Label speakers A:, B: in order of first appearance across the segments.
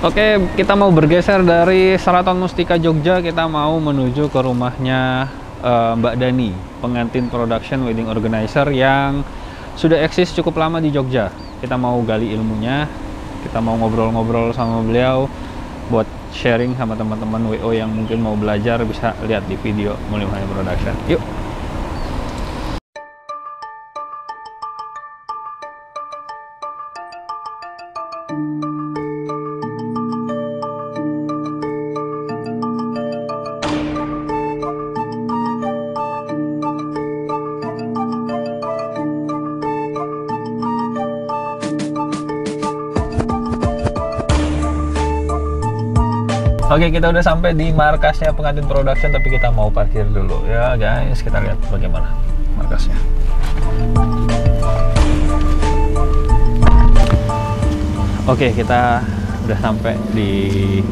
A: Oke, kita mau bergeser dari Seraton Mustika Jogja, kita mau menuju ke rumahnya Mbak Dani, pengantin production wedding organizer yang sudah eksis cukup lama di Jogja. Kita mau gali ilmunya, kita mau ngobrol-ngobrol sama beliau buat sharing sama teman-teman WO yang mungkin mau belajar, bisa lihat di video Mulimani Production. Yuk! Oke, kita udah sampai di markasnya pengantin production, tapi kita mau parkir dulu ya guys. Kita lihat bagaimana markasnya. Oke, kita udah sampai di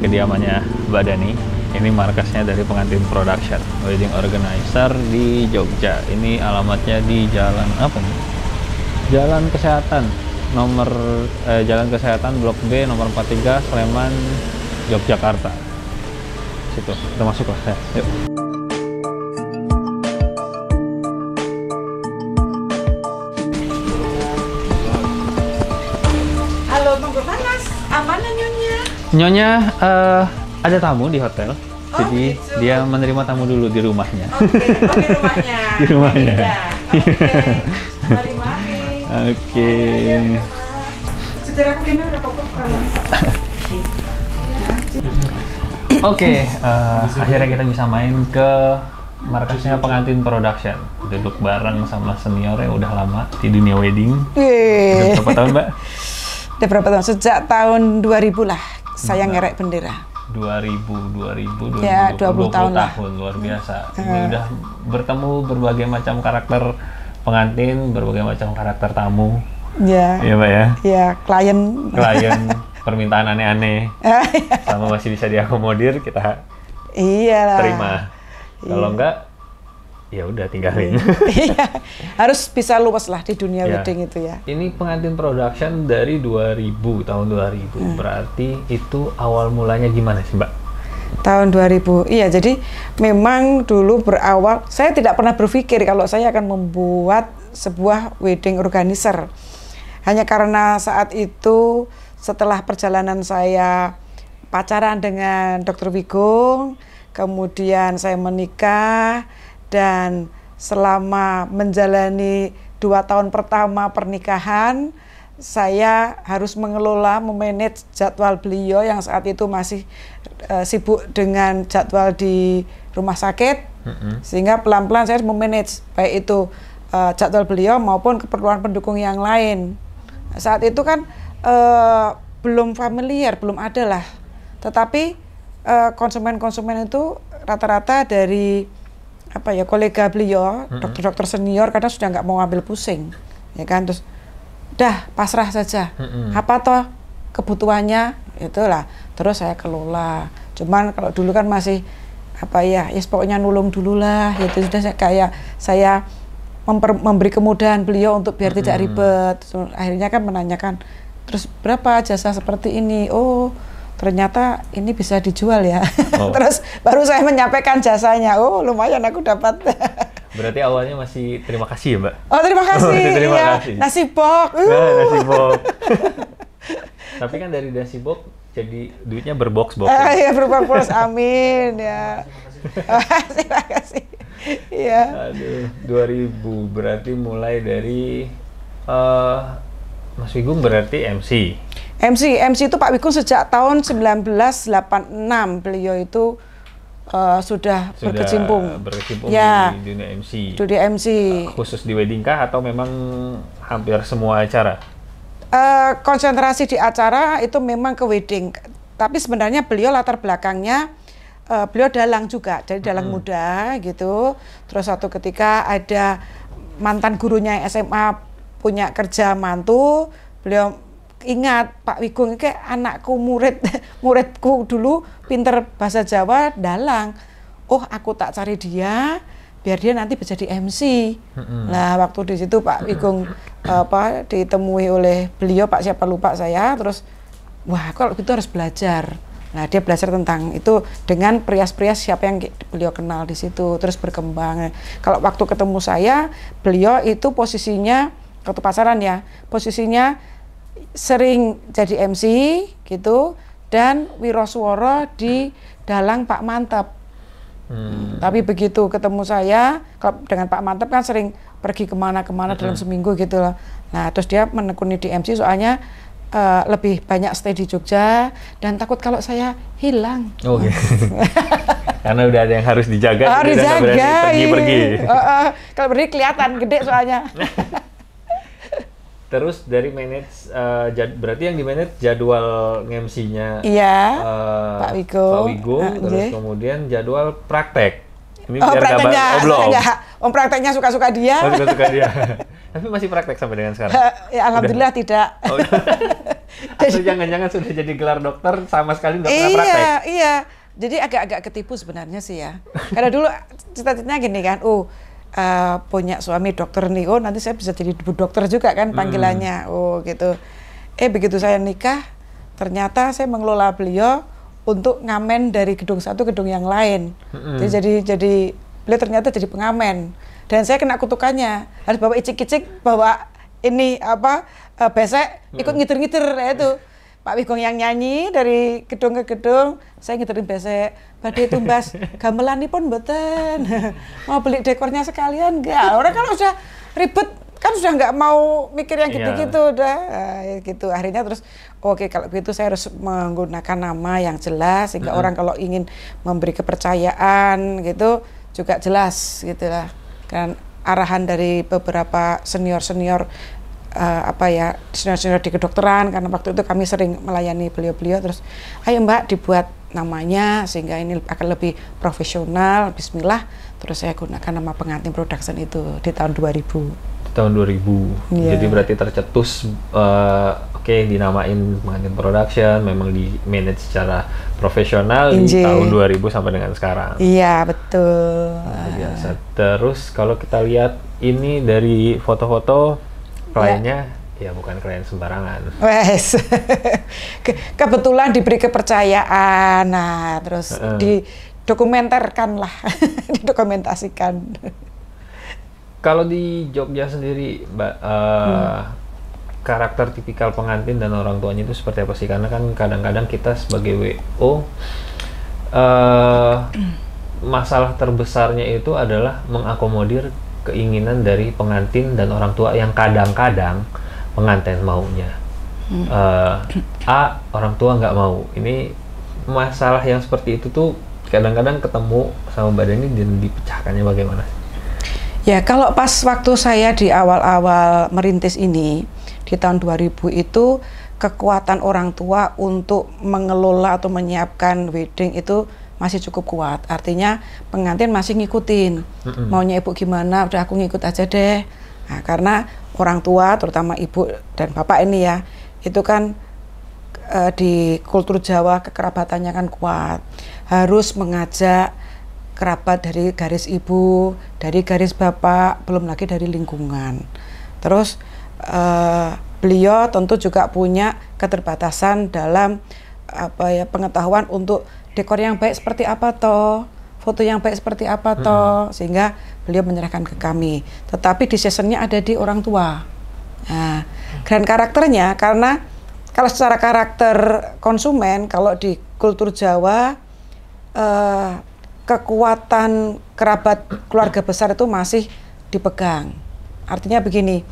A: kediamannya Mbak Dani. Ini markasnya dari pengantin production wedding organizer di Jogja. Ini alamatnya di jalan apa nih? Jalan Kesehatan Jalan Kesehatan Blok B nomor 43 Sleman, Yogyakarta. Situ, kita masuk lah ya. Yuk.
B: Halo, monggo panas. Aman Nyonya?
A: Nyonya ada tamu di hotel.
B: Oh,
A: jadi
B: gitu.
A: dia menerima tamu dulu di rumahnya.
B: Oke, oh, di rumahnya.
A: Di rumahnya.
B: Oke. Mari.
A: Oke.
B: Saudara aku kena udah pokok kalau.
A: Oke, akhirnya kita bisa main ke markasnya pengantin production. Duduk bareng sama senior yang udah lama di dunia wedding. Udah berapa tahun, Mbak?
B: Udah berapa tahun? Sejak tahun 2000 lah saya ngerek bendera.
A: 2000,
B: ya, 20 tahun lah.
A: Luar biasa. Ini udah bertemu berbagai macam karakter pengantin, berbagai macam karakter tamu.
B: Ya.
A: Iya, Mbak ya?
B: Ya, klien.
A: Permintaan aneh-aneh. Sama masih bisa diakomodir, kita terima. Kalau enggak, ya udah tinggalin.
B: Iya, harus bisa luas lah di dunia wedding itu ya.
A: Ini pengantin production dari 2000, tahun 2000. Berarti itu awal mulanya gimana sih, Mbak?
B: Tahun 2000, iya. Jadi memang dulu berawal, saya tidak pernah berpikir kalau saya akan membuat sebuah wedding organizer. Hanya karena saat itu setelah perjalanan saya pacaran dengan Dr. Wigung, kemudian saya menikah, dan selama menjalani 2 tahun pertama pernikahan, saya harus mengelola, memanage jadwal beliau yang saat itu masih sibuk dengan jadwal di rumah sakit, sehingga pelan-pelan saya memanage baik itu jadwal beliau maupun keperluan pendukung yang lain. Saat itu kan belum familiar, belum ada lah. Tetapi konsumen-konsumen itu rata-rata dari kolega beliau, dokter-dokter senior, karena sudah nggak mau ambil pusing, ya kan. Terus, dah pasrah saja. Apa toh kebutuhannya, itulah. Terus saya kelola. Cuman kalau dulu kan masih pokoknya nulung dulu lah. Itu sudah kayak saya memberi kemudahan beliau untuk biar tidak ribet. Akhirnya kan menanyakan, terus berapa jasa seperti ini? Oh, ternyata ini bisa dijual ya. Terus baru saya menyampaikan jasanya. Oh, lumayan aku dapat.
A: Berarti awalnya masih terima kasih ya, Mbak?
B: Oh, terima kasih.
A: Terima
B: ya.
A: kasih.
B: Nasi bok.
A: Nasi bok. Tapi kan dari nasi bok jadi duitnya berbox-box.
B: Iya, berbox-box. Amin ya. Terima kasih. Iya.
A: Aduh, 2000 berarti mulai dari Mas Wigung berarti MC
B: itu Pak Wigung sejak tahun 1986 beliau itu sudah berkecimpung
A: ya, di dunia MC. Khusus di wedding kah atau memang hampir semua acara?
B: Konsentrasi di acara itu memang ke wedding. Tapi sebenarnya beliau latar belakangnya beliau dalang juga, jadi dalang muda gitu. Terus suatu ketika ada mantan gurunya SMA punya kerja mantu, beliau ingat Pak Wigung kayak anakku muridku dulu pinter bahasa Jawa dalang. Oh, aku tak cari dia biar dia nanti bisa di MC. Nah, waktu di situ Pak Wigung ditemui oleh beliau, Pak siapa lupa saya, terus wah kalau gitu harus belajar. Nah dia belajar tentang itu dengan perias-perias siapa yang beliau kenal di situ, terus berkembang. Kalau waktu ketemu saya, beliau itu posisinya waktu pasaran ya, posisinya sering jadi MC gitu dan wiroswara di dalang Pak Mantep. Tapi begitu ketemu saya, kalau dengan Pak Mantep kan sering pergi kemana-kemana dalam seminggu gitu loh. Nah terus dia menekuni di MC soalnya lebih banyak stay di Jogja dan takut kalau saya hilang.
A: Oh, okay. Karena udah ada yang harus dijaga,
B: harus
A: jadi udah nggak berani pergi-pergi.
B: Kalau pergi kelihatan gede soalnya.
A: Terus dari manage, berarti yang di manage jadwal MC-nya
B: iya, Pak Wigo,
A: terus kemudian jadwal praktek. Ini
B: prakteknya,
A: belum.
B: Prakteknya suka-suka dia.
A: Suka-suka dia. Tapi masih praktek sampai dengan sekarang?
B: Ya alhamdulillah tidak.
A: Oh, atau jangan-jangan sudah jadi gelar dokter sama sekali nggak pernah praktek?
B: Iya. Jadi agak-agak ketipu sebenarnya sih ya. Karena dulu cita-citanya gini kan, punya suami dokter nih, nanti saya bisa jadi ibu dokter juga kan panggilannya, gitu. Begitu saya nikah, ternyata saya mengelola beliau untuk ngamen dari gedung satu gedung yang lain. Jadi beliau ternyata jadi pengamen. Dan saya kena kutukannya, harus bawa icik-icik, bawa ini besek, ikut ngiter-ngiter itu. Pak Wigong yang nyanyi dari gedung ke gedung, saya ngiterin besek. Badhe tumbas gamelanipun mboten. Mau beli dekornya sekalian enggak? Orang kalau sudah ribet kan sudah nggak mau mikir yang gitu-gitu udah gitu. Akhirnya terus oke, kalau begitu saya harus menggunakan nama yang jelas sehingga orang kalau ingin memberi kepercayaan gitu juga jelas gitulah. Kan arahan dari beberapa senior-senior senior-senior di kedokteran, karena waktu itu kami sering melayani beliau-beliau, terus ayo Mbak dibuat namanya sehingga ini akan lebih profesional, bismillah, terus saya gunakan nama Pengantin Production itu di tahun 2000.
A: Tahun 2000, jadi berarti tercetus dinamain Pengantin Production, memang di manage secara profesional di tahun 2000 sampai dengan sekarang.
B: Iya betul.
A: Biasa. Terus kalau kita lihat ini dari foto-foto kliennya, ya bukan klien sembarangan.
B: Wes, kebetulan diberi kepercayaan, nah terus didokumenterkan lah, didokumentasikan.
A: Kalau di Jogja sendiri, Mbak, karakter tipikal pengantin dan orang tuanya itu seperti apa sih? Karena kan kadang-kadang kita sebagai WO, masalah terbesarnya itu adalah mengakomodir keinginan dari pengantin dan orang tua yang kadang-kadang pengantin maunya. Orang tua nggak mau. Ini masalah yang seperti itu tuh kadang-kadang ketemu sama Mbak Dani dan dipecahkannya bagaimana?
B: Ya, kalau pas waktu saya di awal-awal merintis ini, di tahun 2000 itu, kekuatan orang tua untuk mengelola atau menyiapkan wedding itu masih cukup kuat. Artinya pengantin masih ngikutin. Maunya ibu gimana, udah aku ngikut aja deh. Nah, karena orang tua, terutama ibu dan bapak ini ya, itu kan di kultur Jawa kekerabatannya kan kuat. Harus mengajak kerabat dari garis ibu, dari garis bapak, belum lagi dari lingkungan. Terus beliau tentu juga punya keterbatasan dalam pengetahuan untuk dekor yang baik seperti apa toh, foto yang baik seperti apa toh, sehingga beliau menyerahkan ke kami. Tetapi decision-nya ada di orang tua. Nah, dan karakternya, karena kalau secara karakter konsumen, kalau di kultur Jawa, kekuatan kerabat keluarga besar itu masih dipegang. Artinya begini,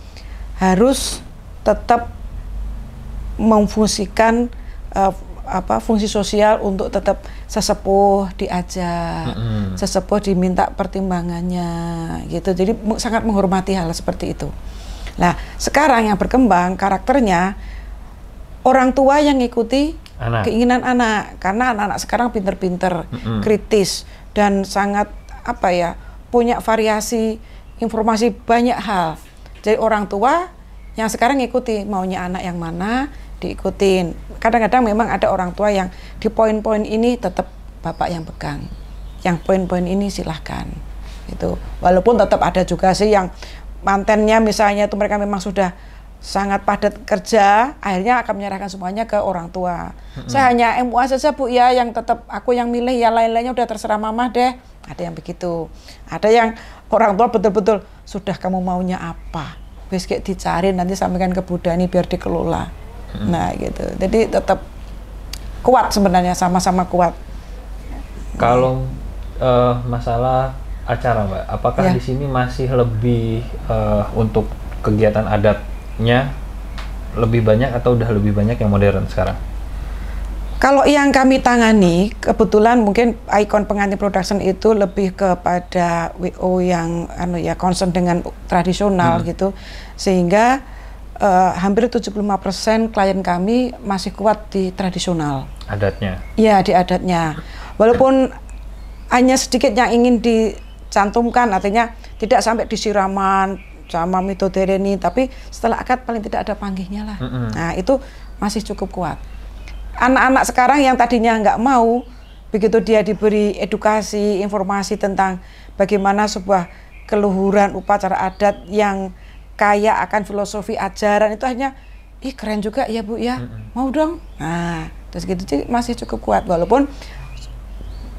B: harus tetap memfungsikan fungsi sosial untuk tetap sesepuh diajak, sesepuh diminta pertimbangannya, gitu. Jadi sangat menghormati hal seperti itu. Nah, sekarang yang berkembang karakternya orang tua yang ngikuti keinginan anak, karena anak-anak sekarang pinter-pinter, kritis dan sangat punya variasi informasi banyak hal. Jadi orang tua yang sekarang ngikuti maunya anak yang mana diikutin. Kadang-kadang memang ada orang tua yang di poin-poin ini tetap bapak yang pegang, yang poin-poin ini silahkan. Itu walaupun tetap ada juga sih yang mantennya misalnya itu mereka memang sudah sangat padat kerja, akhirnya akan menyerahkan semuanya ke orang tua. Saya hanya MUA saja Bu ya, yang tetap aku yang milih, ya lain-lainnya udah terserah mama deh. Ada yang begitu. Ada yang orang tua betul-betul sudah kamu maunya apa, besok dicari nanti sampaikan ke Bu Dani biar dikelola. Nah gitu. Jadi tetap kuat sebenarnya, sama-sama kuat.
A: Kalau masalah acara Mbak, apakah
B: Ya.
A: di sini masih lebih untuk kegiatan adatnya lebih banyak atau udah lebih banyak yang modern sekarang?
B: Kalau yang kami tangani, kebetulan mungkin Icon Pengantin Production itu lebih kepada WO yang concern dengan tradisional gitu, sehingga hampir 75% klien kami masih kuat di tradisional.
A: Adatnya?
B: Iya, di adatnya. Walaupun hanya sedikit yang ingin dicantumkan, artinya tidak sampai disiraman sama metode ini, tapi setelah akad paling tidak ada panggihnya lah. Nah itu masih cukup kuat. Anak-anak sekarang yang tadinya nggak mau, begitu dia diberi edukasi, informasi tentang bagaimana sebuah keluhuran upacara adat yang kaya akan filosofi ajaran, itu hanya, ih keren juga ya Bu ya, mau dong. Nah, terus gitu sih masih cukup kuat, walaupun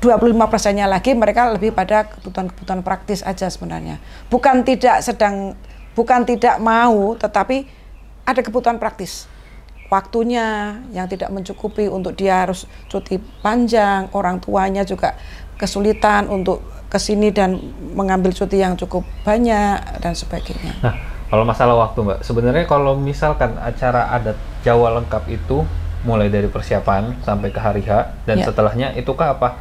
B: 25%-nya lagi mereka lebih pada kebutuhan-kebutuhan praktis aja sebenarnya. Bukan tidak mau, tetapi ada kebutuhan praktis. Waktunya yang tidak mencukupi untuk dia harus cuti panjang, orang tuanya juga kesulitan untuk kesini dan mengambil cuti yang cukup banyak dan sebagainya.
A: Nah, kalau masalah waktu Mbak, sebenarnya kalau misalkan acara adat Jawa lengkap itu mulai dari persiapan sampai ke hari H dan setelahnya itukah apa?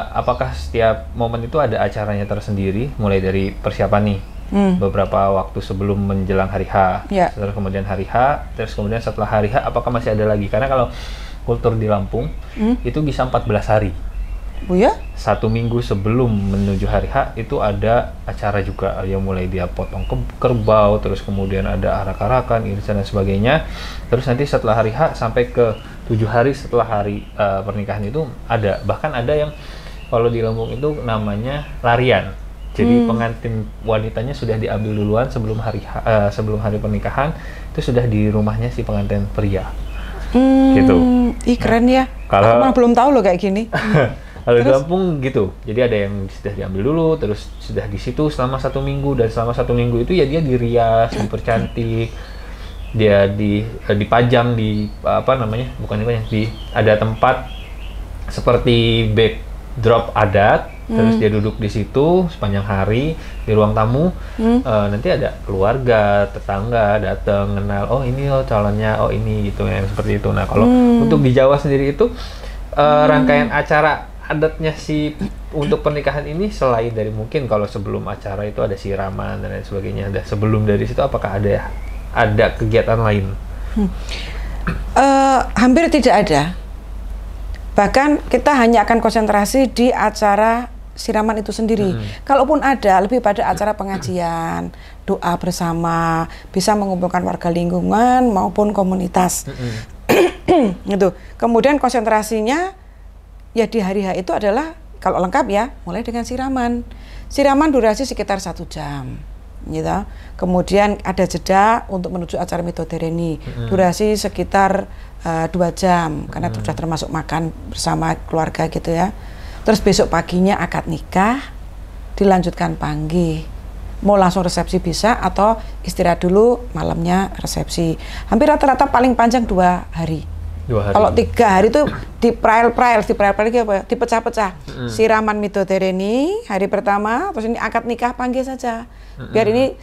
A: Apakah setiap momen itu ada acaranya tersendiri mulai dari persiapan nih? Beberapa waktu sebelum menjelang hari H, terus kemudian hari H, terus kemudian setelah hari H, apakah masih ada lagi? Karena kalau kultur di Lampung itu bisa 14 hari.
B: Oh ya?
A: 1 minggu sebelum menuju hari H itu ada acara juga, yang mulai dia potong kerbau, terus kemudian ada arak-arakan, irisan dan sebagainya. Terus nanti setelah hari H sampai ke 7 hari setelah hari pernikahan itu ada. Bahkan ada yang kalau di Lampung itu namanya larian. Jadi pengantin wanitanya sudah diambil duluan sebelum hari pernikahan, itu sudah di rumahnya si pengantin pria. Gitu.
B: Ih keren ya.
A: Kalau
B: aku belum tahu loh kayak gini.
A: Kalau di Lampung gitu. Jadi ada yang sudah diambil dulu, terus sudah di situ selama 1 minggu, dan selama 1 minggu itu ya dia dirias, dipercantik, dia dipajang di ada tempat seperti backdrop adat. Terus dia duduk di situ sepanjang hari di ruang tamu. Nanti ada keluarga, tetangga datang kenal, oh ini loh calonnya, oh ini gitu ya, seperti itu. Nah kalau untuk di Jawa sendiri itu rangkaian acara adatnya untuk pernikahan ini, selain dari mungkin kalau sebelum acara itu ada siraman dan lain sebagainya, ada sebelum dari situ apakah ada kegiatan lain?
B: Hampir tidak ada. Bahkan kita hanya akan konsentrasi di acara siraman itu sendiri. Kalaupun ada, lebih pada acara pengajian, doa bersama, bisa mengumpulkan warga lingkungan maupun komunitas. Gitu. Kemudian konsentrasinya ya di hari H itu adalah, kalau lengkap ya, mulai dengan siraman. Siraman durasi sekitar 1 jam. Gitu. Kemudian ada jeda untuk menuju acara midodareni, durasi sekitar 2 jam, karena sudah termasuk makan bersama keluarga gitu ya. Terus besok paginya akad nikah, dilanjutkan panggih. Mau langsung resepsi bisa, atau istirahat dulu, malamnya resepsi. Hampir rata-rata paling panjang 2 hari.
A: 2 hari.
B: Kalau 3 hari itu dipecah-pecah. Siraman midodareni hari pertama, terus ini akad nikah panggih saja. Biar ini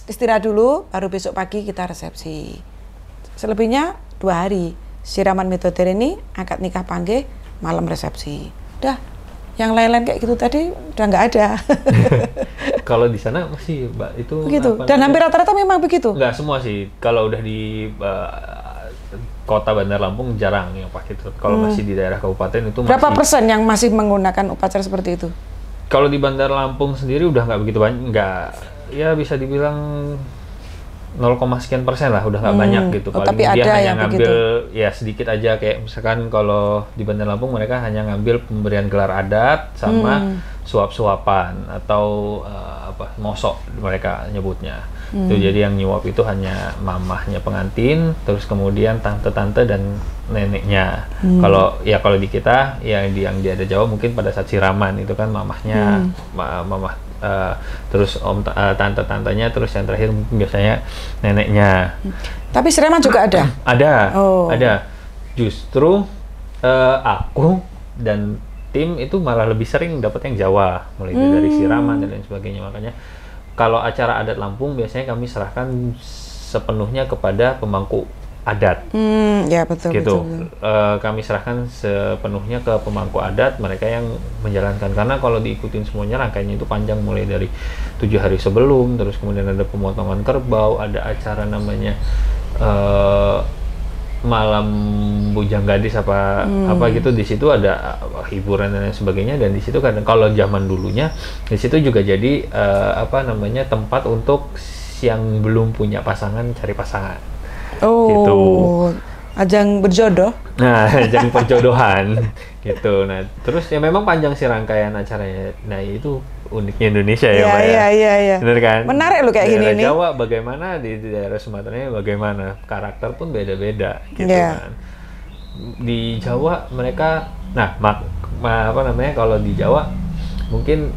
B: istirahat dulu, baru besok pagi kita resepsi. Selebihnya 2 hari. Siraman midodareni, akad nikah panggih, malam resepsi. Udah, yang lain-lain kayak gitu tadi udah nggak ada.
A: Kalau di sana masih Mbak itu
B: begitu. Dan hampir rata-rata memang begitu.
A: Nggak semua sih. Kalau udah di kota Bandar Lampung jarang yang pakai itu. Kalau masih di daerah kabupaten itu masih.
B: Berapa persen yang masih menggunakan upacara seperti itu?
A: Kalau di Bandar Lampung sendiri udah nggak begitu banyak, ya bisa dibilang 0,sekian persen lah, udah nggak banyak gitu. Paling
B: tapi
A: dia
B: ada
A: hanya
B: yang
A: ngambil
B: begitu.
A: ya sedikit aja, kayak misalkan kalau di Bandar Lampung mereka hanya ngambil pemberian gelar adat sama suap-suapan atau mosok mereka nyebutnya. Tuh, jadi yang nyuap itu hanya mamahnya pengantin, terus kemudian tante-tante dan neneknya. Kalau di kita yang di ada Jawa mungkin pada saat siraman itu kan mamahnya, mamah, terus tante-tantenya, terus yang terakhir biasanya neneknya.
B: Tapi siraman juga ada?
A: Ada. Justru aku dan tim itu malah lebih sering dapat yang Jawa, mulai dari siraman dan lain sebagainya. Makanya kalau acara adat Lampung biasanya kami serahkan sepenuhnya kepada pemangku adat.
B: Ya betul.
A: Gitu.
B: Betul.
A: Kami serahkan sepenuhnya ke pemangku adat, mereka yang menjalankan. Karena kalau diikutin semuanya rangkaiannya itu panjang, mulai dari 7 hari sebelum, terus kemudian ada pemotongan kerbau, ada acara namanya malam bujang gadis apa gitu. Di situ ada hiburan dan lain sebagainya, dan di situ kadang kalau zaman dulunya di situ juga jadi tempat untuk yang belum punya pasangan cari pasangan. Gitu.
B: Ajang berjodoh.
A: Nah, ajang perjodohan gitu. Nah, terus ya memang panjang sih rangkaian acaranya. Nah, itu uniknya Indonesia ya, Mbak ya.
B: Iya.
A: Bener kan?
B: Menarik loh kayak gini nih.
A: Daerah Jawa bagaimana, di daerah Sumatera bagaimana, karakter pun beda-beda gitu kan. Di Jawa mereka, kalau di Jawa mungkin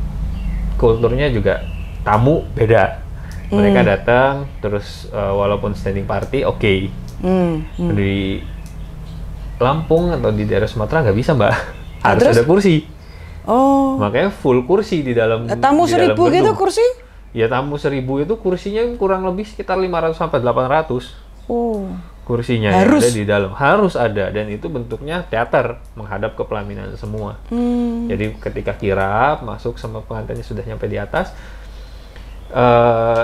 A: kulturnya juga tamu beda. Mereka datang terus walaupun standing party Di Lampung atau di daerah Sumatera nggak bisa, Mbak. Harus ada kursi. Makanya full kursi di dalam.
B: Tamu 1.000 gitu kursi?
A: Ya, tamu 1.000 itu kursinya kurang lebih sekitar 500 sampai 800. Kursinya yang ada di dalam harus ada, dan itu bentuknya teater menghadap ke pelaminan semua. Jadi ketika kirap masuk sama pengantinnya sudah nyampe di atas,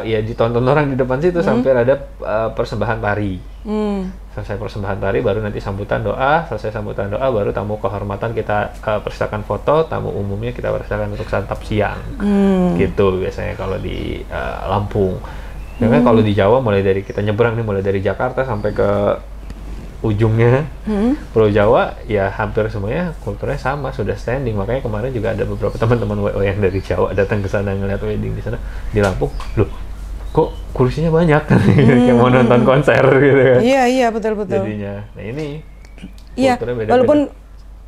A: ya ditonton orang di depan situ sampai ada persembahan tari. Selesai persembahan tari baru nanti sambutan doa. Selesai sambutan doa baru tamu kehormatan kita persilakan foto, tamu umumnya kita persilakan untuk santap siang. Gitu biasanya kalau di Lampung. Karena kalau di Jawa mulai dari kita nyebrang nih, mulai dari Jakarta sampai ke ujungnya Pulau Jawa, ya hampir semuanya kulturnya sama, sudah standing. Makanya kemarin juga ada beberapa teman-teman WO yang dari Jawa datang ke sana ngeliat wedding di sana di Lampung. Loh, kok kursinya banyak? Kayak mau nonton konser gitu kan.
B: Iya, betul.
A: Jadinya, nah ini
B: kulturnya beda-beda. Walaupun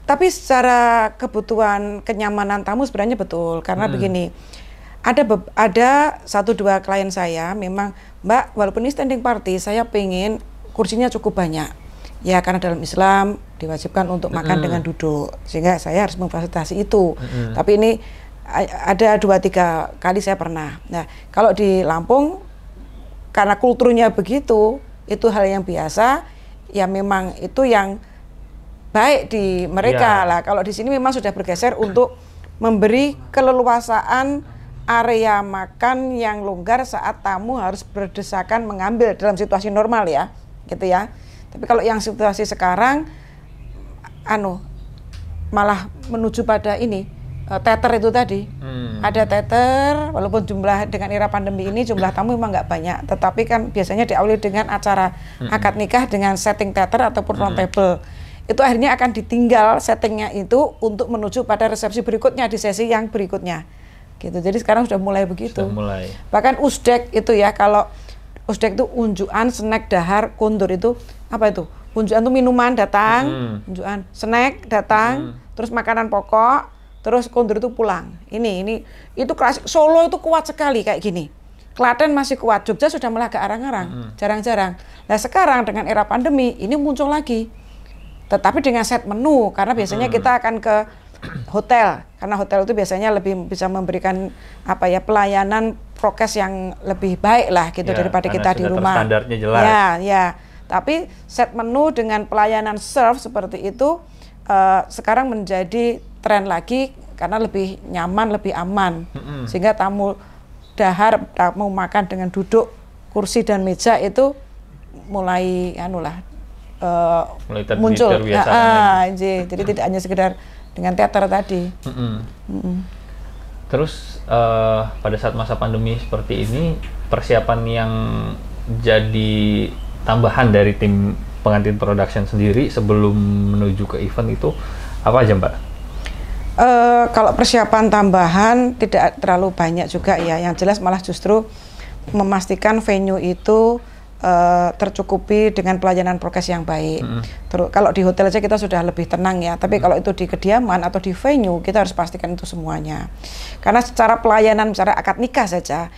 B: tapi secara kebutuhan kenyamanan tamu sebenarnya betul, karena begini. Ada 1-2 klien saya memang, Mbak, walaupun ini standing party, saya pengen kursinya cukup banyak. Ya, karena dalam Islam diwajibkan untuk makan dengan duduk, sehingga saya harus memfasilitasi itu. Tapi ini ada 2-3 kali saya pernah. Nah, kalau di Lampung, karena kulturnya begitu, itu hal yang biasa, ya memang itu yang baik di mereka lah. Kalau di sini memang sudah bergeser untuk memberi keleluasaan area makan yang longgar saat tamu harus berdesakan mengambil dalam situasi normal ya, gitu ya. Tapi kalau yang situasi sekarang, malah menuju pada ini teater itu tadi. Ada teater, walaupun jumlah dengan era pandemi ini jumlah tamu memang nggak banyak, tetapi kan biasanya diawali dengan acara akad nikah dengan setting teater ataupun round table. Itu akhirnya akan ditinggal settingnya itu untuk menuju pada resepsi berikutnya di sesi yang berikutnya. Gitu. Jadi sekarang sudah mulai begitu. Bahkan usdek itu ya, kalau usdek itu unjukan, snack, dahar, kondur itu apa itu? Unjukan itu minuman datang, unjukan, snack datang, terus makanan pokok, terus kondur itu pulang. Ini itu klasik. Solo itu kuat sekali kayak gini. Klaten masih kuat, Jogja sudah mulai agak arang-arang, jarang-jarang. Nah sekarang dengan era pandemi ini muncul lagi. Tetapi dengan set menu, karena biasanya kita akan ke hotel, karena hotel itu biasanya lebih bisa memberikan pelayanan prokes yang lebih baik lah gitu daripada kita di rumah. Standarnya jelas. Ya. Tapi set menu dengan pelayanan serve seperti itu sekarang menjadi tren lagi karena lebih nyaman, lebih aman. Sehingga tamu dahar, tamu makan dengan duduk, kursi dan meja itu mulai muncul. Jadi tidak hanya sekedar dengan teater tadi.
A: Terus pada saat masa pandemi seperti ini, persiapan yang jadi tambahan dari tim pengantin production sendiri sebelum menuju ke event itu apa aja, Mbak?
B: Kalau persiapan tambahan tidak terlalu banyak juga ya. Yang jelas malah justru memastikan venue itu tercukupi dengan pelayanan prokes yang baik. Terus kalau di hotel aja kita sudah lebih tenang ya, tapi kalau itu di kediaman atau di venue kita harus pastikan itu semuanya. Karena secara pelayanan, misalnya akad nikah saja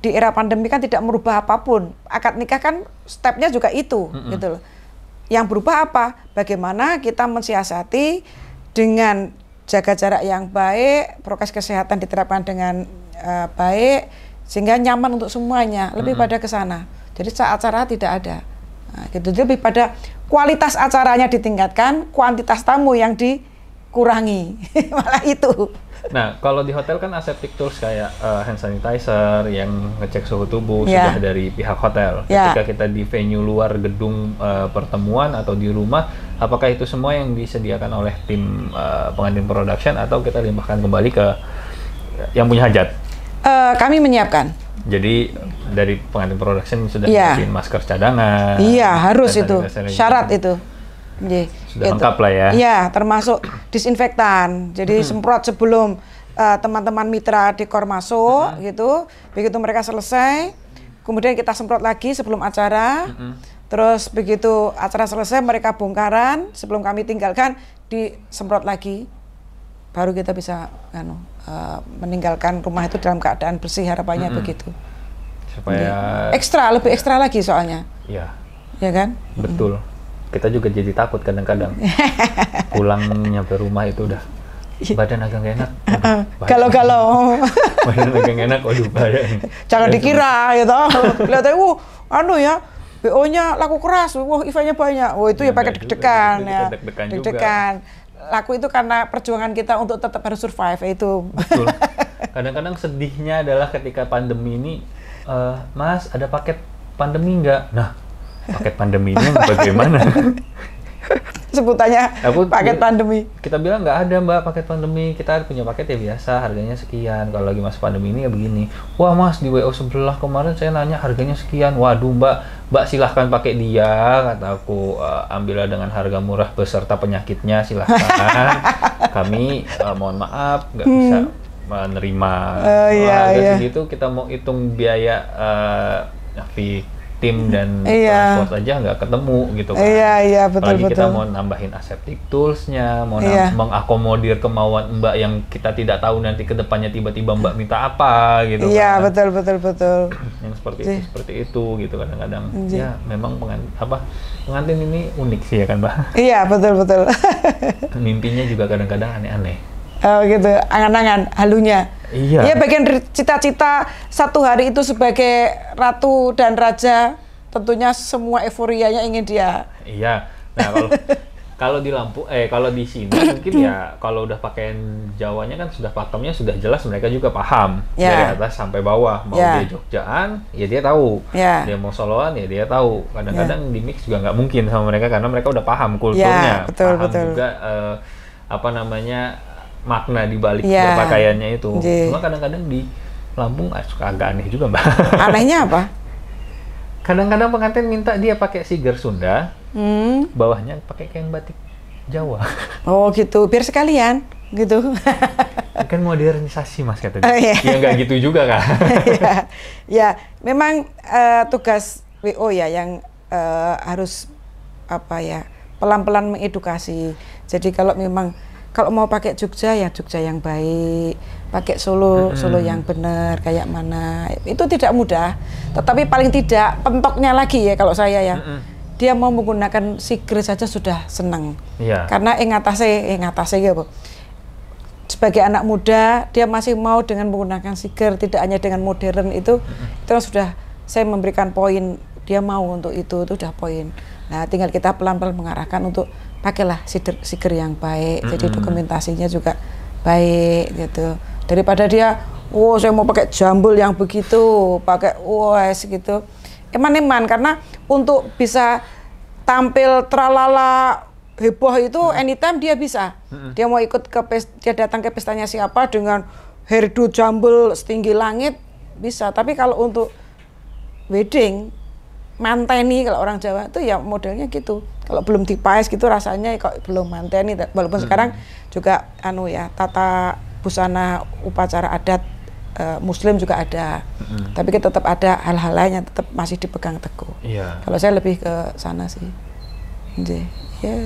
B: di era pandemi kan tidak merubah apapun. Akad nikah kan stepnya juga itu, gitu loh. Yang berubah apa? Bagaimana kita mensiasati dengan jaga jarak yang baik, prokes kesehatan diterapkan dengan baik, sehingga nyaman untuk semuanya. Lebih pada ke sana. Jadi saat acara tidak ada, nah, gitu. Jadi lebih pada kualitas acaranya ditingkatkan, kuantitas tamu yang dikurangi, malah itu.
A: Nah, kalau di hotel kan aseptic tools kayak hand sanitizer yang ngecek suhu tubuh sudah dari pihak hotel. Ketika kita di venue luar gedung pertemuan atau di rumah, apakah itu semua yang disediakan oleh tim pengantin production atau kita limpahkan kembali ke yang punya hajat?
B: Kami menyiapkan.
A: Jadi dari pengantin production sudah bikin masker cadangan.
B: Iya, harus itu. Syarat itu.
A: Sudah lengkap lah ya.
B: Iya, termasuk disinfektan. Jadi semprot sebelum teman-teman mitra dekor masuk gitu. Begitu mereka selesai, kemudian kita semprot lagi sebelum acara. Terus begitu acara selesai mereka bongkaran, sebelum kami tinggalkan disemprot lagi. Baru kita bisa meninggalkan rumah itu dalam keadaan bersih, harapannya begitu.
A: Supaya
B: lebih ekstra lagi soalnya.
A: Iya.
B: Ya kan?
A: Betul. Kita juga jadi takut kadang-kadang. Pulang nyampe rumah itu udah badan agak gak enak.
B: Galau-galau.
A: Badan agak gak enak, waduh badan.
B: Jangan dikira gitu. Lihatnya, ya, BO-nya laku keras, eventnya banyak. Itu ya pakai deg-degan ya. Deg-degan. Laku itu karena perjuangan kita untuk tetap harus survive itu.
A: Betul. Kadang-kadang sedihnya adalah ketika pandemi ini, Mas ada paket pandemi nggak? Nah, paket pandemi ini bagaimana?
B: Sebutannya paket pandemi.
A: Kita bilang nggak ada Mbak paket pandemi, kita punya paket ya biasa, harganya sekian. Kalau lagi masa pandemi ini ya begini. Wah Mas, di WO sebelah kemarin saya nanya harganya sekian. Waduh Mbak silahkan pakai dia, kataku, ambillah dengan harga murah beserta penyakitnya silahkan. Kami mohon maaf nggak bisa menerima harga segitu. Kita mau hitung biaya tim dan transport aja nggak ketemu gitu kan.
B: Iya, betul.
A: Apalagi kita mau nambahin aseptic toolsnya, mau mengakomodir kemauan Mbak yang kita tidak tahu nanti ke depannya tiba-tiba Mbak minta apa gitu kan.
B: Iya, betul.
A: Yang seperti itu gitu kadang-kadang. Ya, memang pengantin ini unik sih ya kan, Mbak.
B: Iya, betul.
A: Mimpinya juga kadang-kadang aneh-aneh.
B: Oh gitu, angan-angan, halunya.
A: Iya.
B: Iya, bagian dari cita-cita satu hari itu sebagai ratu dan raja, tentunya semua euforianya ingin dia.
A: Iya. Nah, kalau di sini mungkin ya kalau udah pakaian Jawanya kan sudah pakemnya sudah jelas, mereka juga paham dari atas sampai bawah. Mau dia Jogjaan, ya dia tahu. Dia mau soloan, ya dia tahu. Kadang-kadang di mix juga nggak mungkin sama mereka karena mereka udah paham kulturnya, paham juga makna di balik berpakaiannya itu. Cuma kadang-kadang di Lampung suka agak aneh juga, Mbak.
B: Anehnya apa?
A: Kadang-kadang pengantin minta dia pakai siger Sunda, bawahnya pakai kain batik Jawa. Oh
B: gitu, biar sekalian gitu.
A: Kan modernisasi Mas katanya. Ya nggak gitu juga kan?
B: Ya, memang tugas WO ya yang harus pelan-pelan mengedukasi. Jadi kalau mau pakai Jogja ya Jogja yang baik, pakai Solo yang benar kayak mana, itu tidak mudah. Tetapi paling tidak pentoknya lagi ya kalau saya ya, dia mau menggunakan siger saja sudah senang. Karena ngatasi ya Bu. Sebagai anak muda dia masih mau dengan menggunakan siger, tidak hanya dengan modern itu sudah saya memberikan poin, dia mau untuk itu sudah poin. Nah tinggal kita pelan-pelan mengarahkan untuk pakailah siger yang baik, jadi dokumentasinya juga baik gitu. Daripada dia, saya mau pakai jambul yang begitu, pakai gitu. Eman-eman, karena untuk bisa tampil tralala heboh itu anytime dia bisa. Dia mau ikut dia datang ke pestanya siapa dengan hairdo jambul setinggi langit bisa. Tapi kalau untuk wedding manteni, kalau orang Jawa itu ya modelnya gitu. Kalau belum dipaes gitu rasanya kok belum manteni. Walaupun sekarang juga tata busana upacara adat Muslim juga ada, tapi kita tetap ada hal-hal lain yang tetap masih dipegang teguh.
A: Iya.
B: Kalau saya lebih ke sana sih, ya.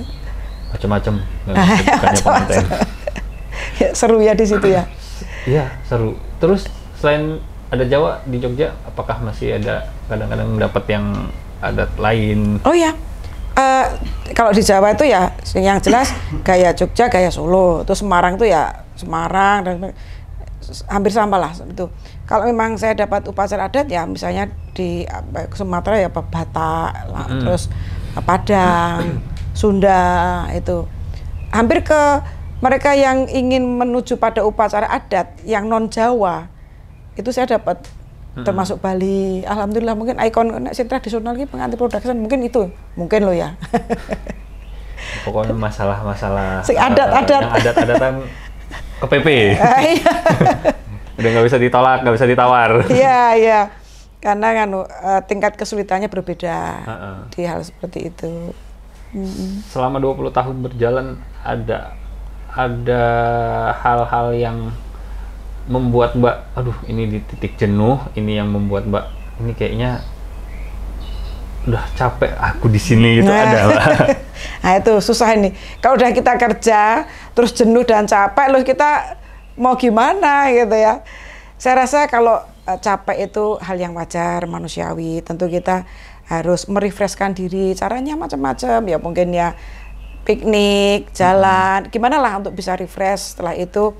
A: Macam-macam. Bukannya pengantin.
B: Ya, seru ya di situ ya.
A: Iya, seru. Terus selain ada Jawa di Jogja, apakah masih ada kadang-kadang mendapat yang adat lain?
B: Oh ya, kalau di Jawa itu ya yang jelas gaya Jogja, gaya Solo, terus Semarang itu ya Semarang, dan hampir sama lah itu. Kalau memang saya dapat upacara adat ya misalnya di Sumatera ya Batak, terus Padang, Sunda itu. Hampir ke mereka yang ingin menuju pada upacara adat yang non Jawa itu saya dapat, termasuk Bali. Alhamdulillah, mungkin ikon tradisional ini pengantin production mungkin itu, mungkin lo ya.
A: Pokoknya masalah-masalah adat-adatan KPP. Udah nggak bisa ditolak, nggak bisa ditawar.
B: Iya. Karena kan tingkat kesulitannya berbeda di hal seperti itu.
A: Selama 20 tahun berjalan ada hal-hal yang membuat Mbak, aduh ini di titik jenuh, ini yang membuat Mbak ini kayaknya udah capek aku di sini gitu, ada Mbak.
B: Nah itu susah ini. Kalau udah kita kerja terus jenuh dan capek, loh kita mau gimana gitu ya. Saya rasa kalau capek itu hal yang wajar, manusiawi. Tentu kita harus merefreshkan diri. Caranya macam-macam ya, mungkin ya piknik, jalan, gimana lah untuk bisa refresh. Setelah itu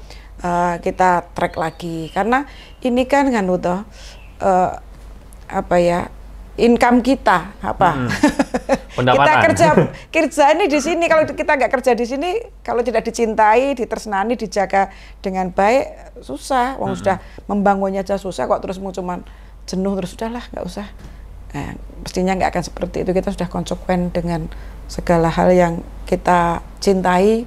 B: kita track lagi. Karena ini kan income kita kita kerja ini di sini. Kalau kita nggak kerja di sini, kalau tidak dicintai, ditersnani, dijaga dengan baik, susah. Wong sudah membangunnya aja susah, kok terus mau cuman jenuh terus, sudahlah nggak usah. Mestinya nggak akan seperti itu. Kita sudah konsekuen dengan segala hal yang kita cintai,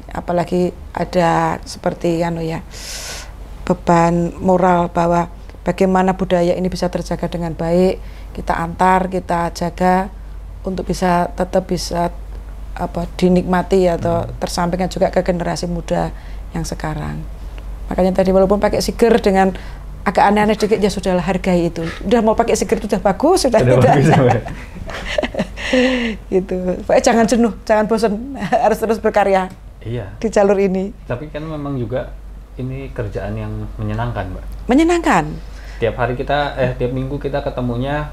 B: apalagi ada seperti beban moral bahwa bagaimana budaya ini bisa terjaga dengan baik, kita antar, kita jaga untuk bisa tetap bisa dinikmati atau tersampaikan juga ke generasi muda yang sekarang. Makanya tadi walaupun pakai siger dengan agak aneh-aneh sedikit, ya sudahlah, hargai itu. Udah mau pakai siger itu sudah bagus, sudah bagus. Gitu. Pokoknya jangan jenuh, jangan bosan, harus terus berkarya.
A: Iya. Di
B: jalur ini.
A: Tapi kan memang juga ini kerjaan yang menyenangkan, Mbak.
B: Menyenangkan.
A: Tiap minggu kita ketemunya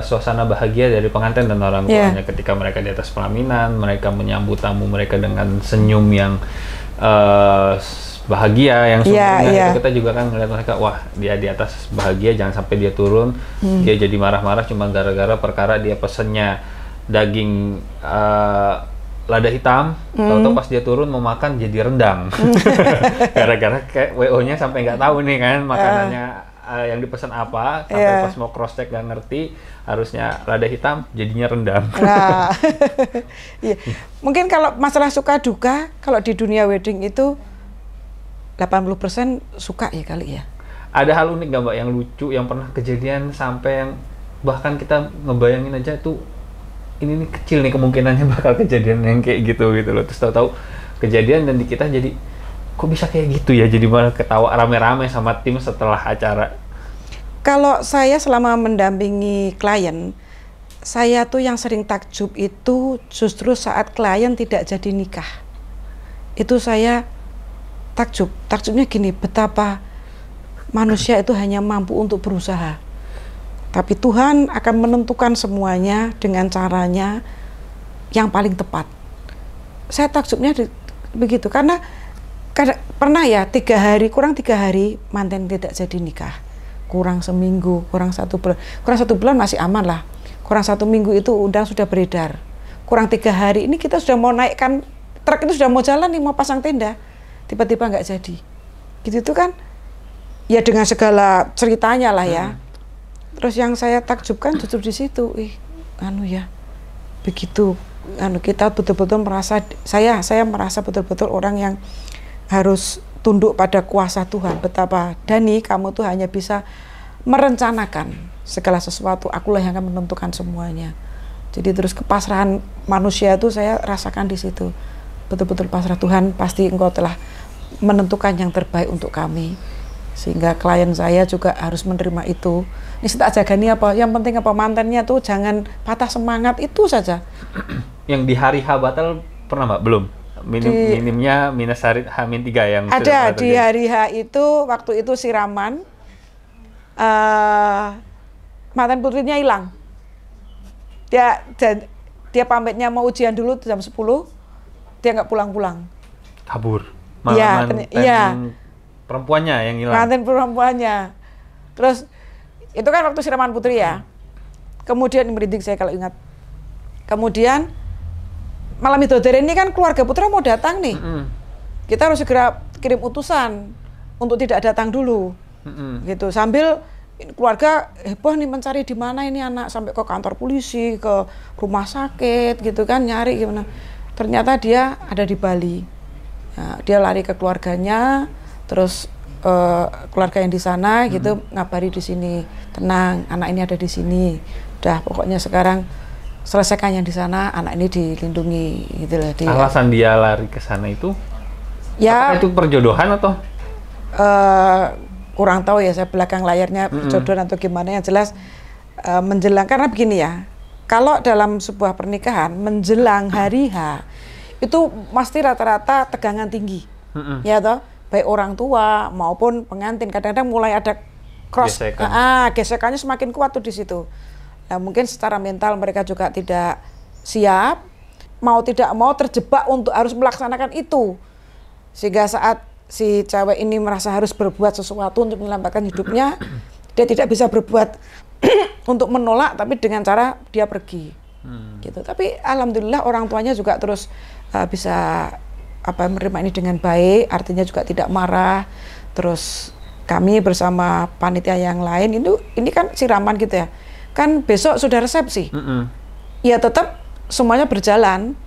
A: suasana bahagia dari pengantin dan orang tuanya. Ketika mereka di atas pelaminan, mereka menyambut tamu mereka dengan senyum yang bahagia, yang sungguhnya. Kita juga kan ngeliat mereka, wah dia di atas bahagia, jangan sampai dia turun, dia jadi marah-marah cuma gara-gara perkara dia pesennya daging lada hitam, tahu-tahu pas dia turun mau makan jadi rendang. Gara-gara kayak WO-nya sampai nggak tahu nih kan makanannya yang dipesan apa, sampai pas mau cross check nggak ngerti, harusnya lada hitam jadinya rendang.
B: Nah, mungkin kalau masalah suka duka, kalau di dunia wedding itu 80% suka ya kali ya.
A: Ada hal unik nggak Mbak yang lucu yang pernah kejadian sampai yang bahkan kita ngebayangin aja tuh ini nih kecil nih kemungkinannya bakal kejadian yang kayak gitu loh, terus tahu-tahu kejadian dan di kita jadi kok bisa kayak gitu ya, jadi malah ketawa rame-rame sama tim setelah acara.
B: Kalau saya selama mendampingi klien, saya tuh yang sering takjub itu justru saat klien tidak jadi nikah. Itu saya takjubnya gini, betapa manusia itu hanya mampu untuk berusaha, tapi Tuhan akan menentukan semuanya dengan caranya yang paling tepat. Saya takjubnya begitu, karena pernah ya kurang 3 hari manten tidak jadi nikah, kurang seminggu, kurang 1 bulan, kurang 1 bulan masih aman lah, kurang 1 minggu itu sudah beredar, kurang 3 hari ini kita sudah mau naikkan truk, itu sudah mau jalan nih, mau pasang tenda, tiba-tiba nggak jadi. Gitu tuh kan ya, dengan segala ceritanya lah ya. Terus yang saya takjubkan justru di situ, begitu kita betul-betul merasa, saya merasa betul-betul orang yang harus tunduk pada kuasa Tuhan. Betapa Dani, kamu tuh hanya bisa merencanakan segala sesuatu, akulah yang akan menentukan semuanya. Jadi terus kepasrahan manusia itu saya rasakan di situ. Betul-betul pasrah, Tuhan pasti engkau telah menentukan yang terbaik untuk kami. Sehingga klien saya juga harus menerima itu. Ini tak jaga nih apa? Yang penting apa, mantannya tuh jangan patah semangat, itu saja.
A: Yang di hari H batal pernah Mbak? Belum? Minimnya minus hari H-3 yang
B: ada di hari H itu, waktu itu siraman, mantan putrinya hilang. Dia pamitnya mau ujian dulu jam 10, dia nggak pulang-pulang.
A: Kabur.
B: Iya.
A: Perempuannya yang hilang.
B: Mantan perempuannya. Terus itu kan waktu siraman putri ya. Kemudian merinding saya kalau ingat. Kemudian malam itu dari ini kan keluarga putra mau datang nih. Kita harus segera kirim utusan untuk tidak datang dulu. Gitu. Sambil keluarga heboh nih mencari di mana ini anak, sampai ke kantor polisi, ke rumah sakit gitu kan, nyari gimana. Ternyata dia ada di Bali. Nah, dia lari ke keluarganya, terus keluarga yang di sana gitu ngabari di sini, tenang, anak ini ada di sini. Udah pokoknya sekarang selesaikan yang di sana, anak ini dilindungi gitu loh.
A: Alasan dia lari ke sana itu?
B: Ya.
A: Apakah itu perjodohan atau?
B: Kurang tahu ya saya belakang layarnya perjodohan atau gimana, yang jelas menjelang, karena begini ya, kalau dalam sebuah pernikahan menjelang hari H itu pasti rata-rata tegangan tinggi, ya toh, baik orang tua maupun pengantin, kadang-kadang mulai ada cross, gesekannya semakin kuat tuh di situ. Nah mungkin secara mental mereka juga tidak siap, mau tidak mau terjebak untuk harus melaksanakan itu, sehingga saat si cewek ini merasa harus berbuat sesuatu untuk menyelamatkan hidupnya, dia tidak bisa berbuat untuk menolak, tapi dengan cara dia pergi, gitu. Tapi alhamdulillah orang tuanya juga terus bisa menerima ini dengan baik, artinya juga tidak marah. Terus kami bersama panitia yang lain ini kan siraman gitu ya, kan besok sudah resepsi, ya tetap semuanya berjalan.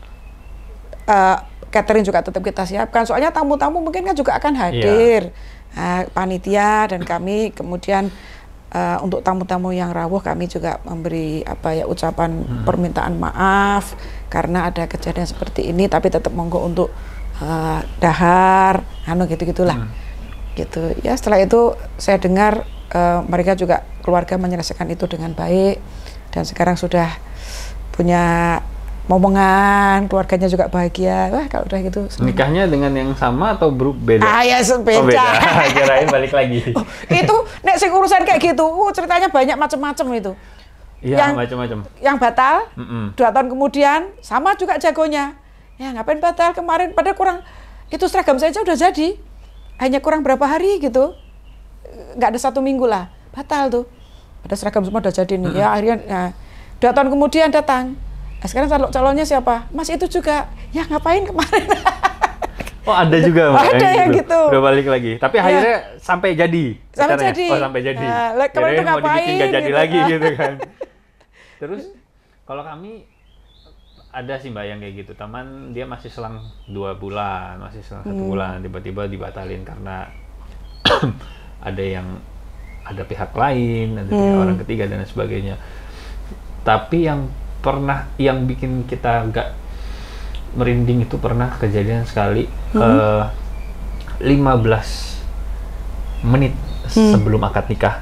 B: Catering juga tetap kita siapkan, soalnya tamu-tamu mungkin kan juga akan hadir, panitia dan kami. Kemudian untuk tamu-tamu yang rawuh kami juga memberi ucapan permintaan maaf karena ada kejadian seperti ini, tapi tetap monggo untuk dahar, gitu-gitulah. Gitu ya. Setelah itu saya dengar mereka juga keluarga menyelesaikan itu dengan baik, dan sekarang sudah punya momongan, keluarganya juga bahagia. Wah kalau udah gitu.
A: Nikahnya dengan yang sama atau beda?
B: Ya beda.
A: Oh, beda. Kirain balik lagi.
B: Itu nek sing urusan kayak gitu, ceritanya banyak macam-macam itu.
A: Iya, macam-macam.
B: Yang batal, 2 tahun kemudian sama juga jagonya. Ya ngapain batal kemarin? Padahal kurang, itu seragam saja udah jadi, hanya kurang berapa hari gitu, nggak ada 1 minggu lah, batal tuh. Padahal seragam semua udah jadi nih. Ya akhirnya 2 tahun kemudian datang. Nah, sekarang calonnya siapa? Mas itu juga. Ya ngapain kemarin?
A: Oh ada juga Mbak?
B: Ada yang gitu.
A: Udah balik lagi. Tapi akhirnya sampai jadi.
B: Sampai jadi.
A: Oh sampai jadi.
B: Kemarin itu ngapain?
A: Mau dibikin nggak jadi
B: gitu.
A: lagi gitu kan. Terus kalau kami ada sih Mbak yang kayak gitu. Teman dia masih selang 2 bulan, masih selang 1 bulan, tiba-tiba dibatalin karena ada pihak lain, ada pihak orang ketiga dan sebagainya. Tapi yang bikin kita agak merinding itu pernah kejadian sekali 15 menit sebelum akad nikah.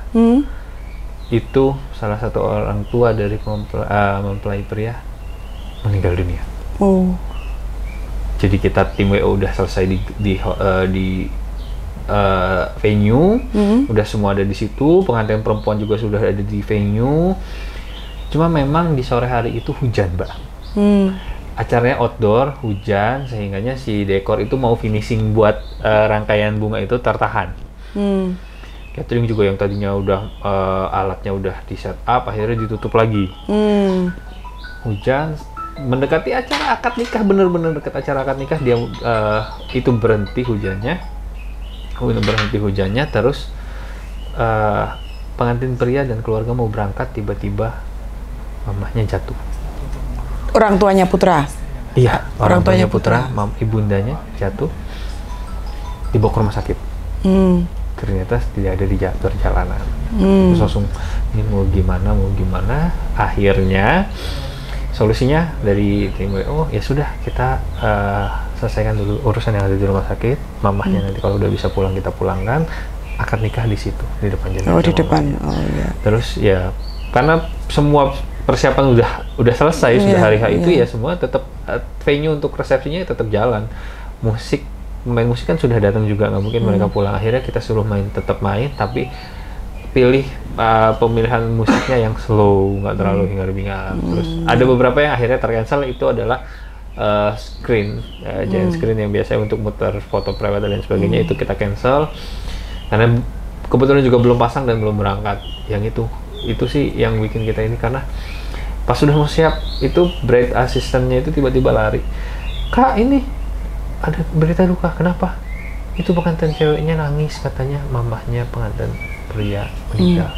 A: Itu salah satu orang tua dari mempelai pria meninggal dunia. Jadi kita tim WO udah selesai di venue, udah semua ada di situ, pengantin perempuan juga sudah ada di venue. Cuma memang di sore hari itu hujan, Mbak. Acaranya outdoor, hujan, sehingganya si dekor itu mau finishing buat rangkaian bunga itu tertahan. Catering juga yang tadinya udah alatnya udah di set up, akhirnya ditutup lagi. Hujan, mendekati acara akad nikah, bener-bener dekat acara akad nikah, dia itu berhenti hujannya. Terus pengantin pria dan keluarga mau berangkat, tiba-tiba mamahnya jatuh.
B: Orang tuanya putra?
A: Iya, orang tuanya putra, ibundanya jatuh, dibawa ke rumah sakit. Ternyata tidak ada di perjalanan. Terus langsung, ini mau gimana? Akhirnya, solusinya dari tim WO, ya sudah kita selesaikan dulu urusan yang ada di rumah sakit. Mamahnya nanti kalau udah bisa pulang, kita pulangkan. akad nikah di situ, di depan jenazah.
B: Oh, di depan.
A: mamanya.
B: Oh iya.
A: Terus ya karena semua persiapan udah selesai, sudah hari H itu ya semua tetap venue untuk resepsinya tetap jalan. Pemain musik kan sudah datang juga, nggak mungkin mereka pulang. Akhirnya kita suruh tetap main, tapi pilih pemilihan musiknya yang slow, nggak terlalu hingar-bingar. Terus ada beberapa yang akhirnya tercancel, itu adalah screen, giant screen yang biasanya untuk muter foto private dan sebagainya, itu kita cancel karena kebetulan juga belum pasang dan belum berangkat. Yang itu sih yang bikin kita ini, karena pas sudah mau siap itu bride asistennya itu tiba-tiba lari, "Kak, ini ada berita duka." "Kenapa?" "Itu pengantin ceweknya nangis, katanya mamahnya pengantin pria meninggal."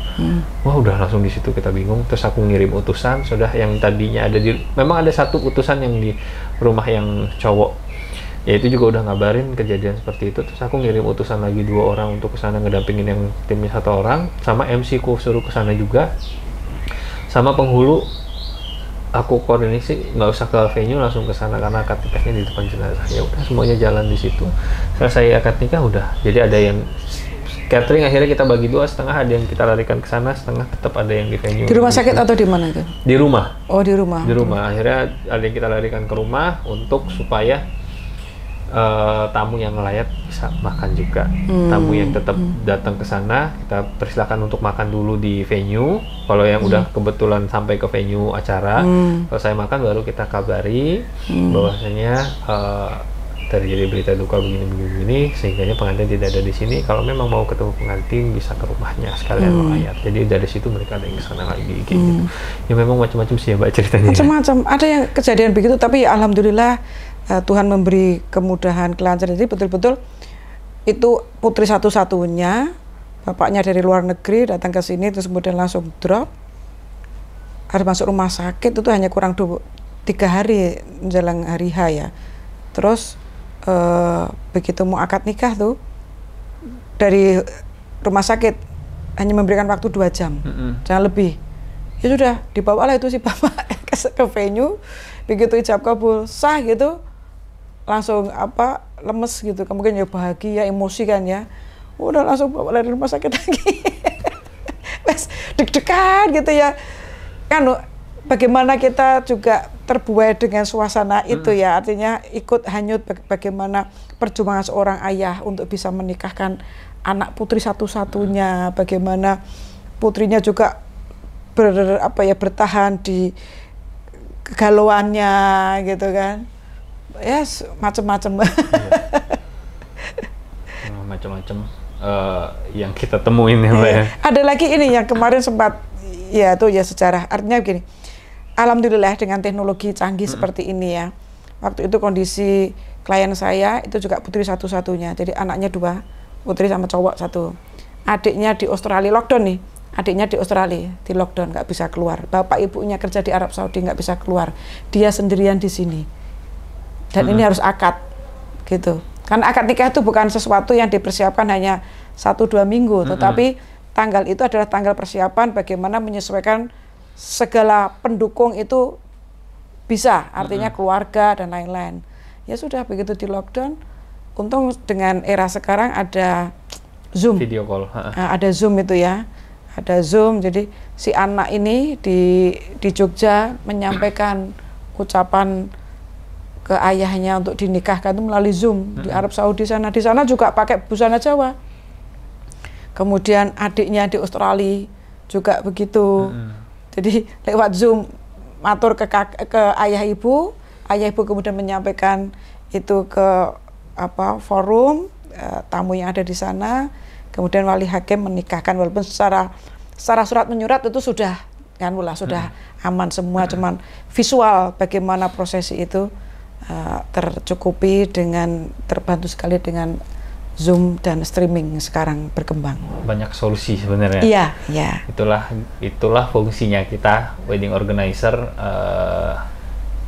A: Wah, udah langsung di situ kita bingung. Terus aku ngirim utusan, sudah yang tadinya ada memang ada satu utusan yang di rumah yang cowok, ya itu juga udah ngabarin kejadian seperti itu. Terus aku ngirim utusan lagi 2 orang untuk kesana ngedampingin yang timnya 1 orang, sama MC ku suruh kesana juga, sama penghulu aku koordinasi nggak usah ke venue, langsung ke sana karena akad nikahnya di depan jenazah. Ya udah semuanya jalan di situ. Selesai akad nikah udah. Jadi ada yang catering, akhirnya kita bagi 2, setengah ada yang kita larikan ke sana, setengah tetap ada yang di venue.
B: Di rumah sakit atau di mana itu?
A: Di rumah.
B: Oh, di rumah.
A: Di rumah. Akhirnya ada yang kita larikan ke rumah untuk supaya tamu yang layak bisa makan juga. Tamu yang tetap datang ke sana kita persilakan untuk makan dulu di venue. Kalau yang udah kebetulan sampai ke venue acara, selesai makan baru kita kabari bahwasanya terjadi berita duka begini sehingga pengantin tidak ada di sini. Kalau memang mau ketemu pengantin bisa ke rumahnya sekalian melayat. Jadi dari situ mereka ada yang kesana lagi kayak gitu. Ya memang macam-macam sih ya Mbak ceritanya.
B: Macam-macam. Ada yang kejadian begitu, tapi alhamdulillah Tuhan memberi kemudahan, kelancaran. Jadi betul-betul itu putri satu-satunya, bapaknya dari luar negeri datang ke sini terus kemudian langsung drop. Harus masuk rumah sakit itu hanya kurang 3 hari menjelang hari H ya. Terus begitu mau akad nikah tuh dari rumah sakit hanya memberikan waktu 2 jam, jangan lebih. Ya sudah dibawalah itu si bapak ke venue, begitu ijab kabul sah gitu, langsung lemes gitu, mungkin ya bahagia, emosi kan ya, udah langsung bawa dari rumah sakit lagi. Wes deg-degan gitu ya kan. Bagaimana kita juga terbuai dengan suasana itu ya, artinya ikut hanyut bagaimana perjuangan seorang ayah untuk bisa menikahkan anak putri satu-satunya, bagaimana putrinya juga bertahan di kegalauannya gitu kan. Ya macam-macam.
A: Macam-macam yang kita temuin ya Mbak ya.
B: Ada lagi ini yang kemarin sempat ya tuh ya sejarah, artinya begini. Alhamdulillah dengan teknologi canggih seperti ini ya. Waktu itu kondisi klien saya itu juga putri satu-satunya. Jadi anaknya 2, putri sama cowok 1. Adiknya di Australia, lockdown nih. Adiknya di Australia, di lockdown, nggak bisa keluar. Bapak ibunya kerja di Arab Saudi, nggak bisa keluar. Dia sendirian di sini. Dan ini harus akad, gitu. Karena akad nikah itu bukan sesuatu yang dipersiapkan hanya 1-2 minggu, tetapi tanggal itu adalah tanggal persiapan bagaimana menyesuaikan segala pendukung itu bisa, artinya keluarga dan lain-lain. Ya sudah begitu di lockdown, untung dengan era sekarang ada Zoom.
A: Video call.
B: Ada Zoom itu ya, ada Zoom. Jadi si anak ini di Jogja menyampaikan ucapan ke ayahnya untuk dinikahkan itu melalui Zoom di Arab Saudi sana. Di sana juga pakai busana Jawa. Kemudian adiknya di Australia juga begitu. Jadi lewat Zoom matur ke ayah ibu kemudian menyampaikan itu ke forum tamu yang ada di sana, kemudian wali hakim menikahkan walaupun secara surat menyurat itu sudah kan sudah aman semua, cuman visual bagaimana prosesi itu tercukupi dengan terbantu sekali dengan Zoom dan streaming sekarang berkembang.
A: Banyak solusi sebenarnya.
B: Iya, iya.
A: Itulah fungsinya kita wedding organizer,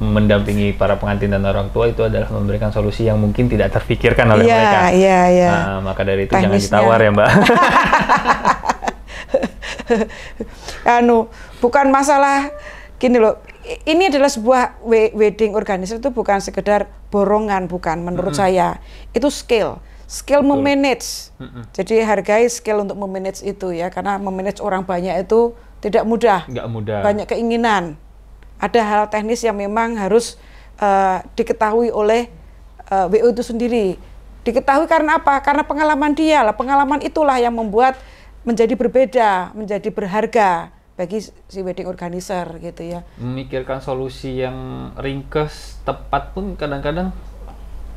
A: mendampingi para pengantin dan orang tua itu adalah memberikan solusi yang mungkin tidak terfikirkan oleh mereka.
B: Iya.
A: Maka dari itu
B: Teknisnya.
A: jangan ditawar ya Mbak.
B: Bukan masalah gini loh. Ini adalah sebuah wedding organizer itu bukan sekedar borongan, bukan menurut saya. Itu skill skill memanage. Jadi hargai skill untuk memanage itu ya, karena memanage orang banyak itu tidak mudah.
A: Nggak mudah.
B: Banyak keinginan. Ada hal teknis yang memang harus diketahui oleh WO itu sendiri. Diketahui karena apa? Karena pengalaman dia lah. Pengalaman itulah yang membuat menjadi berbeda, menjadi berharga bagi si wedding organizer gitu ya.
A: Memikirkan solusi yang ringkes, tepat pun kadang-kadang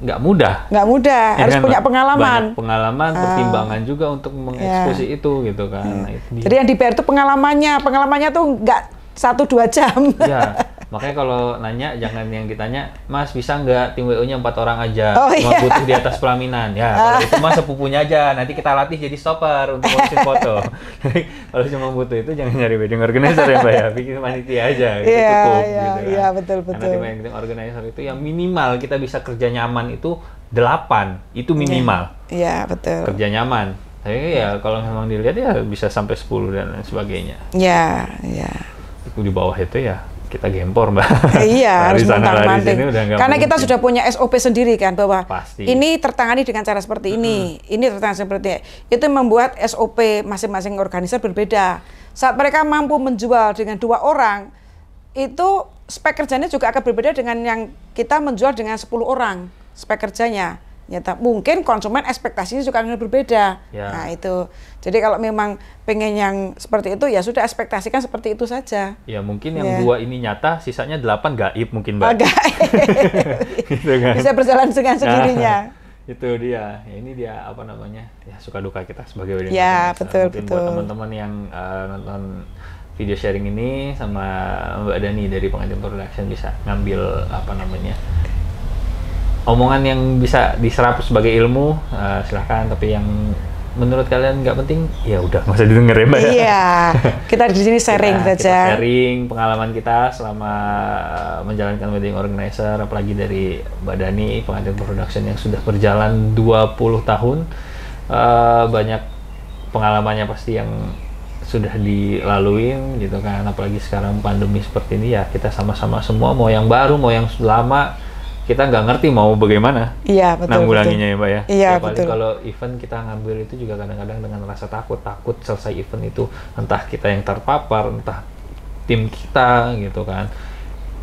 A: nggak mudah.
B: Nggak mudah,
A: Ya
B: harus
A: kan,
B: punya pengalaman.
A: Banyak pengalaman, pertimbangan juga untuk mengeksekusi itu gitu kan. Nah, itu dia.
B: Jadi yang dibayar itu pengalamannya tuh nggak 1-2 jam.
A: Ya, makanya kalau nanya jangan yang ditanya, Mas bisa nggak tim WO-nya 4 orang aja,
B: Oh,
A: cuma
B: iya.
A: butuh di atas pelaminan. Ya, kalau itu Mas sepupunya aja, nanti kita latih jadi stopper untuk ngurusin foto. Kalau cuma butuh itu jangan nyari wedding organizer ya Mbak ya, bikin panitia aja, itu
B: Iya,
A: cukup
B: iya,
A: gitu kan.
B: iya, betul,
A: Karena
B: betul.
A: tim wedding organizer itu yang minimal kita bisa kerja nyaman itu 8, itu minimal.
B: Iya, betul.
A: Kerja nyaman. Tapi ya kalau memang dilihat ya bisa sampai 10 dan lain sebagainya.
B: Iya, iya.
A: Di bawah itu ya kita gempor Mbak.
B: Iya, harus
A: Lari sana, lari
B: montang-manting.
A: sini udah nggak
B: Karena kita
A: mungkin.
B: sudah punya SOP sendiri kan, bahwa
A: Pasti.
B: ini tertangani dengan cara seperti ini tertangani seperti ini. Itu membuat SOP masing-masing organizer berbeda. Saat mereka mampu menjual dengan 2 orang, itu spek kerjanya juga akan berbeda dengan yang kita menjual dengan 10 orang spek kerjanya. Nyata mungkin konsumen ekspektasinya juga akan berbeda.
A: Ya.
B: Nah itu. Jadi kalau memang pengen yang seperti itu ya sudah ekspektasikan seperti itu saja.
A: Ya mungkin yang
B: Ya.
A: 2 ini nyata, sisanya 8 gaib mungkin Mbak.
B: Agak
A: Gitu kan.
B: bisa berjalan dengan sendirinya.
A: Nah, itu dia. Ya, ini dia apa namanya? Ya suka duka kita sebagai wedding
B: Ya,
A: organizer.
B: betul,
A: Mungkin
B: betul.
A: buat teman-teman yang nonton video sharing ini sama Mbak Dani dari Pengantin Production bisa ngambil apa namanya? Omongan yang bisa diserap sebagai ilmu, silahkan. Tapi yang menurut kalian nggak penting, ya udah nggak usah didengar ya Mbak. Ya.
B: Iya, kita di sini sharing
A: Kita
B: saja.
A: sharing pengalaman kita selama menjalankan wedding organizer, apalagi dari Mbak Dani, Pengantin Production yang sudah berjalan 20 tahun. Banyak pengalamannya pasti yang sudah dilaluin gitu kan, apalagi sekarang pandemi seperti ini ya, kita sama-sama semua, mau yang baru, mau yang lama, kita nggak ngerti mau bagaimana
B: Iya, betul.
A: nanggulanginya ya Mbak ya.
B: Iya,
A: Apalagi
B: betul.
A: kalau event kita ngambil itu juga kadang-kadang dengan rasa takut selesai event itu, entah kita yang terpapar, entah tim kita gitu kan,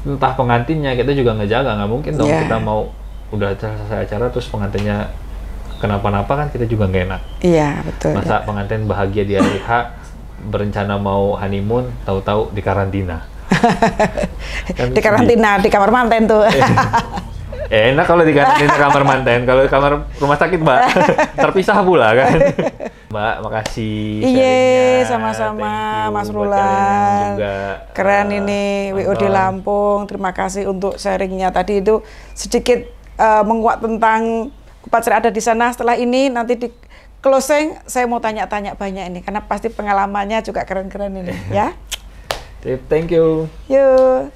A: entah pengantinnya, kita juga ngejaga. Nggak mungkin dong
B: Iya.
A: kita mau udah selesai acara terus pengantinnya kenapa-napa, kan kita juga nggak enak.
B: Iya, betul.
A: Masa pengantin bahagia di hari H berencana mau honeymoon, tahu-tahu di karantina. Kan
B: Di karantina di kamar manten tuh.
A: enak kalau di karantina kamar manten, kalau kamar rumah sakit Mbak terpisah pula kan. Mbak, makasih
B: Iya,
A: sharingnya.
B: sama-sama
A: Thank you
B: Mas
A: buat kalian yang
B: Rulan.
A: juga,
B: Keren ini WO di
A: nonton.
B: Lampung. Terima kasih untuk sharingnya tadi itu sedikit menguak tentang upacara ada di sana. Setelah ini nanti di closing saya mau tanya-tanya banyak ini karena pasti pengalamannya juga keren-keren ini ya.
A: Thank you.
B: Yuk.